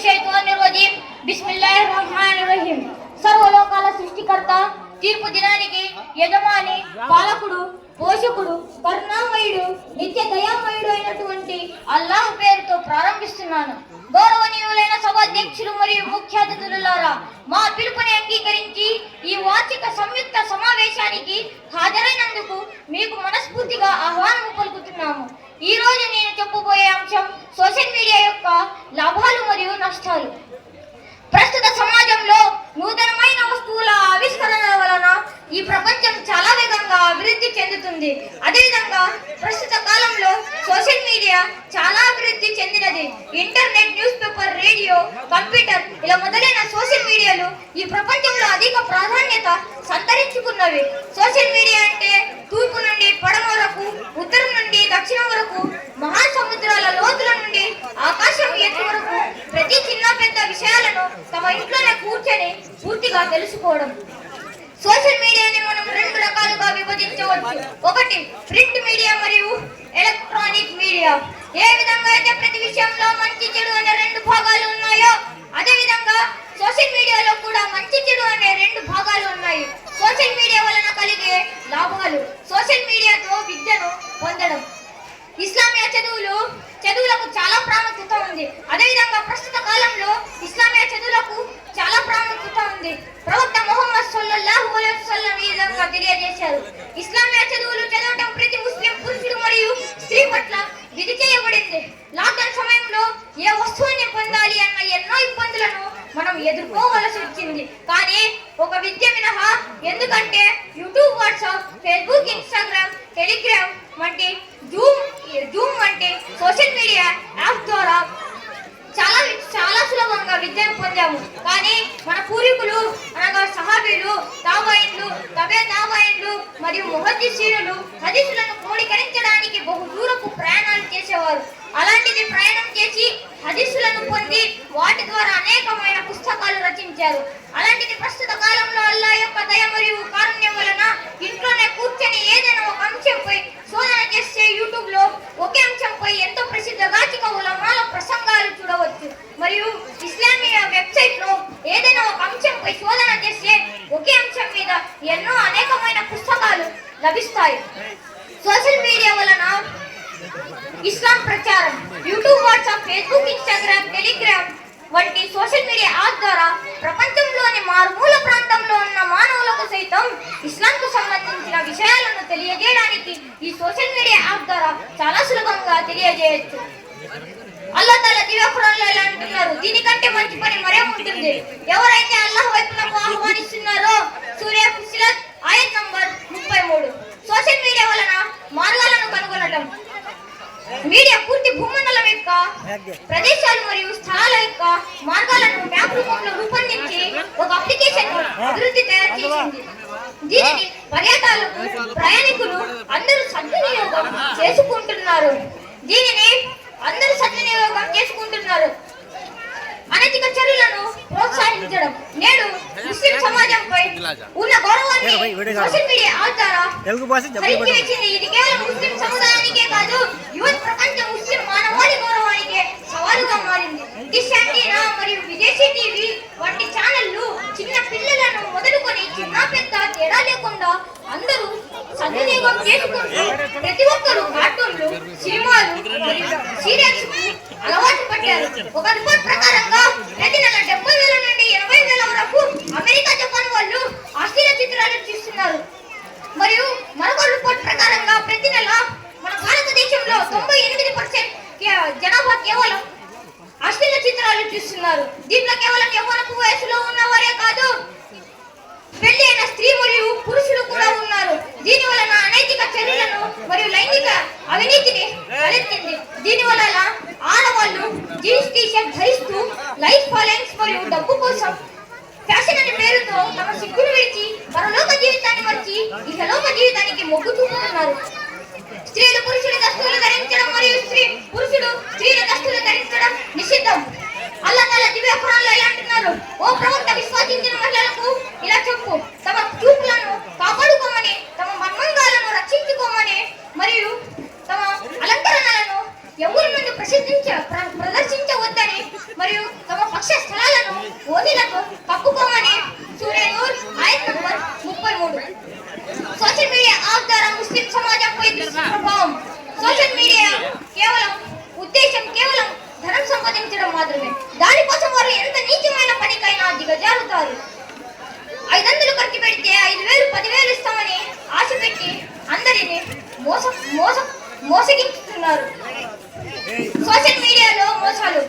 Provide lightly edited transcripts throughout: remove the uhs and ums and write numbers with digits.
మినశ్శైతానిర్ రజీం. బిస్మిల్లాహిర్ రహ్మానిర్ రహీం. సర్వలోకాల సృష్టికర్త, తీర్పు దినానికి యజమాని, పాలకుడు, పోషకుడు, కరుణామయుడు, నిత్య దయామయుడు అయినటువంటి అల్లాహ్ పేరుతో ప్రారంభిస్తున్నాను. గౌరవనీయులైన సభాధ్యక్షులు మరియు ముఖ్య అతిథులారా, మా పిలుపుని అంగీకరించి ఈ వార్షిక సంయుక్త సమావేశానికి హాజరైనందుకు మీకు మనస్ఫూర్తిగా ఆహ్వానం పలుకుతున్నాము. ఈ రోజు నేను చెప్పబోయే అంశం సోషల్ మీడియా యొక్క లాభాలు మరియు నష్టాలు. ప్రస్తుత సమాజంలో నూతనమైన వస్తువుల ఆవిష్కరణ వలన ఈ ప్రపంచం చాలా వేగంగా అభివృద్ధి చెందుతుంది. అదేవిధంగా ప్రస్తుత కాలంలో సోషల్ మీడియా చాలా అభివృద్ధి చెందినది. Internet, news paper, radio, computer ఇలా మొదలైన సోషల్ మీడియాలు ఈ ప్రపంచంలో అధిక ప్రాధాన్యత సంతరించుకున్నవి. సోషల్ మీడియా అంటే తూర్పు నుండి పడమ వరకు, ఉత్తరం నుండి దక్షిణం వరకు, మహాసముద్రాల లోతుల నుండి ఆకాశం ఎత్తు వరకు ప్రతి చిన్న పెద్ద విషయాలను తమ ఇంట్లోనే కూర్చొని పూర్తిగా తెలుసుకోవడం. సోషల్ మీడియాని మనం రెండు రకాలుగా విభజించవచ్చు. ఒకటి ప్రింట్ మీడియా మరియు ఎలక్ట్రానిక్ మీడియా. ఏ విధంగా అయితే ప్రతి విషయంలో మంచి చెడు అనే రెండు భాగాలు ఉన్నాయో, అదే విధంగా సోషల్ మీడియాలో కూడా మంచి చెడు అనే రెండు భాగాలు ఉన్నాయి. సోషల్ మీడియా వలన కలిగే లాభాలు. సోషల్ మీడియాతో విద్యను పొందడం. ఇస్లామియా చదువులకు చాలా ప్రాముఖ్యత ఉంది. అదేవిధంగా ప్రస్తుత కాలంలో ఇస్లామియా చదువులకు చాలా ప్రాముఖ్యత ఉంది. ప్రవక్త ముహమ్మద్ సల్లల్లాహు అలైహి వసల్లం ఈ విధంగా తెలియజేశారు: ఇస్లామియా చదువులు చదవటం ప్రతి ముస్లిం పురుషుడు మరియు స్త్రీ పట్ల విధి చేయబడింది. లాక్డౌన్ సమయంలో ఏ వస్తువుని పొందాలి అన్న ఎన్నో ఇబ్బందులను మనం ఎదుర్కోవలసి వచ్చింది. కానీ ఒక విద్య మినహా, ఎందుకంటే YouTube, WhatsApp, Facebook, Instagram, Telegram వంటి జూమ్ వంటి సోషల్ మీడియా యాప్ ద్వారా చాలా సులభంగా విద్యను పొందాము. కానీ మన పూర్వీకులు అనగా సహాబీలు, తాబైన్లు, తాబైన్లు మరియు ముహద్దిసీనులు హదీసులను క్రోడీకరించడానికి బహు దూరపు ప్రయాణాలు చేసేవారు. అలాంటిది ప్రయాణం చేసి హదీసులను పొంది వాటి ద్వారా అనేకమైన పుస్తకాలు రచించారు. అలాంటిది ప్రస్తుత కాలంలో అల్లాహ్ యొక్క దయ మరియు కారుణ్యం వలన ఇంట్లోనే కూర్చొని ఏదైనా ఒక అంశంపై శోధన చేస్తే యూట్యూబ్ లో ఒకే అంశంపై ఎంతో ప్రసిద్ధగాచిక ఉలమాల ప్రసంగాలు చూడవచ్చు. మరియు ఇస్లామియా వెబ్సైట్ లో ఏదైనా ఒక అంశంపై శోధన చేస్తే ఒకే అంశం మీద ఎన్నో అనేకమైన పుస్తకాలు లభిస్తాయి. సోషల్ మీడియా వలన ఇస్లాం ప్రచారం. YouTube, WhatsApp, Facebook, Instagram, Telegram వంటి సోషల్ మీడియా యాప్ ద్వారా ప్రపంచంలోని మారుమూల ప్రాంతంలో ఉన్న మానవులకు సైతం ఇస్లాంకు సంబంధించిన విషయాలను తెలియజేయడానికి ఈ సోషల్ మీడియా యాప్ ద్వారా చాలా సులభంగా తెలియజేయచ్చు. అల్లాహ్ తాలా దివ్య ఖురాన్లో ఇలా అంటున్నారు: దీనికంటే మంచి పని మరేముంటుంది? ఎవరైతే అల్లాహ్ వైపునకు ఆహ్వానిస్తున్నారో. సూర్య ఫుసిలత్ ఆయత్ నంబర్ 33. సోషల్ మీడియా వలన మార్గాలను కనుగొనడం. మీడియా పూర్తి భూమండలం యొక్క ప్రదేశాలు మరియు స్థలాల యొక్క మార్గాలను మ్యాప్ రూపంలో రూపొందించి ఒక అప్లికేషన్ అభివృద్ధి తయారు చేసింది. దీనిని ప్రయాణికులు అందరూ సద్వినియోగం చేసుకుంటున్నారు. అనైతిక చర్యలను ప్రోత్సహించడం. నేడు ముస్లిం సమాజంపై ఉన్న గౌరవాన్ని సోషల్ మీడియా ద్వారా ఇది కేవలం ముస్లిం సముదాయానికే కాదు, యువత్ ప్రపంచ ముస్లిం మానవాళి గౌరవానికే సవాలుగా మారింది. డిష్ యాంటీనా మరియు విదేశీ టీవీ వంటి ఛానళ్లు చిన్న పిల్లలను మొదలుకొని చిన్న పెద్ద తేడా లేకుండా అందరూ సద్వినియోగం చేసుకుంటూ ప్రతి ఒక్కరూ కార్టూన్లు, సినిమాలు మరియు సీరియల్స్ అలవాటు పడ్డారు. ఒక రిపోర్ట్ ప్రకారంగా ప్రతి నెల 70,000 నుండి 80,000 వరకు అమెరికా, జపాన్ వాళ్ళు అశ్లీల చిత్రాలు చూస్తున్నారు. మరియు మరొక రిపోర్ట్ ప్రకారంగా ప్రతి నెల మన భారతదేశంలో 98% జనాభా కేవలం అశ్లీల చిత్రాలు చూస్తున్నారు. దీంట్లో కేవలం యవ్వనపు వయసులో ఉన్నవారే కాదు, పెళ్లి అయిన స్త్రీ మరియు పురుషులు కూడా ఉన్నారు. దీని వలన అనైతిక చర్యలను మరియు లైంగిక అవినీతిని తలెత్తింది. దీని వలన ఆడవాళ్ళు జీన్స్ టీషర్ట్ ధరిస్తూ లైఫ్ ఫాలోయింగ్స్ మరియు డబ్బు కోసం ఫ్యాషన్ అనే పేరుతో తమ సిగ్గును విడిచి పరలోక జీవితాన్ని మర్చి ఇహలోక జీవితానికి మొగ్గు చూపుతున్నారు. స్త్రీలు పురుషుల దుస్తులు ధరించడం మరియు పురుషుడు స్త్రీల దుస్తులు ధరించడం నిషిద్ధం. అల్లాహ్ తాలా దివ్య ఖురాన్లో ఇలా అంటున్నారు: ఓ ప్రవక్త, విశ్వసించిన మహిళలకు ఇలా చెప్పు, తమ చూపులను కాపాడుకోమని, తమ మర్మంగాలను రక్షించుకోమని మరియు తమ అలంకరణలను ఎవరి ముందు ప్రదర్శించవద్దని మరియు తమ పక్ష స్థలాలను ఓదీలకు కప్పుకోమని సూర్యనూర్ ఆయత్ నంబర్ 33. సోషల్ మీడియా యాప్ ద్వారా ముస్లిం సమాజంపై దుష్ప్రభావం. సోషల్ మీడియా ఉద్దేశం కేవలం ధనం సంపాదించడం మాత్రమే. దానికోసం వారు ఎంత నీచమైన పనికైనా దిగజారుతారు. 500 ఖర్చు పెడితే 5,000 10,000 ఇస్తామని ఆశ పెట్టి అందరినీ మోసగించుతున్నారు. సోషల్ మీడియాలో మోసాలు.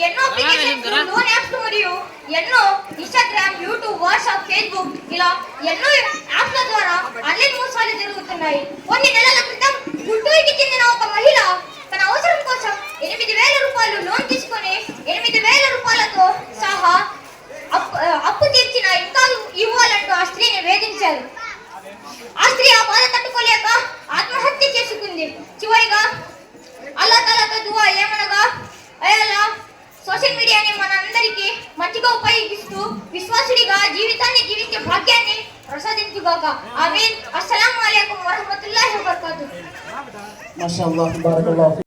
ఎన్నో అప్లికేషన్స్, లోన్ యాప్స్ మరియు ఎన్నో ఇన్స్టాగ్రామ్, యూట్యూబ్, వాట్సాప్, ఫేస్బుక్ ఇలా ఎన్నో యాప్ల ద్వారా ఆన్లైన్ మోసాలు జరుగుతున్నాయి. కొన్ని నెలల క్రితం గుంటూరుకి చెందిన ఒక మహిళ తన అవసరం కోసం 8,000 రూపాయలు లోన్ తీసుకొని 8,000 రూపాయలతో సహా అప్పు తీర్చిన ఇంకా ఇవ్వాలంటూ ఆ స్త్రీని వేధించారు. ఆ స్త్రీ ఆ బాధ తట్టుకోలేక ఆత్మహత్య చేసుకుంది. చివరిగా అల్లా తాలాతో దువా ఏమనగా, అయ్యా సోషల్ మీడియాని మనందరికీ మంచిగా ఉపయోగిస్తూ విశ్వాసుడిగా జీవితాన్ని జీవించే భాగ్యాన్ని ప్రసాదించుగాక. ఆమీన్. అస్సలాము అలైకుం వరహ్మతుల్లాహి వబరకాతుహు. మాషాఅల్లాహ్, బారకల్లాహ్.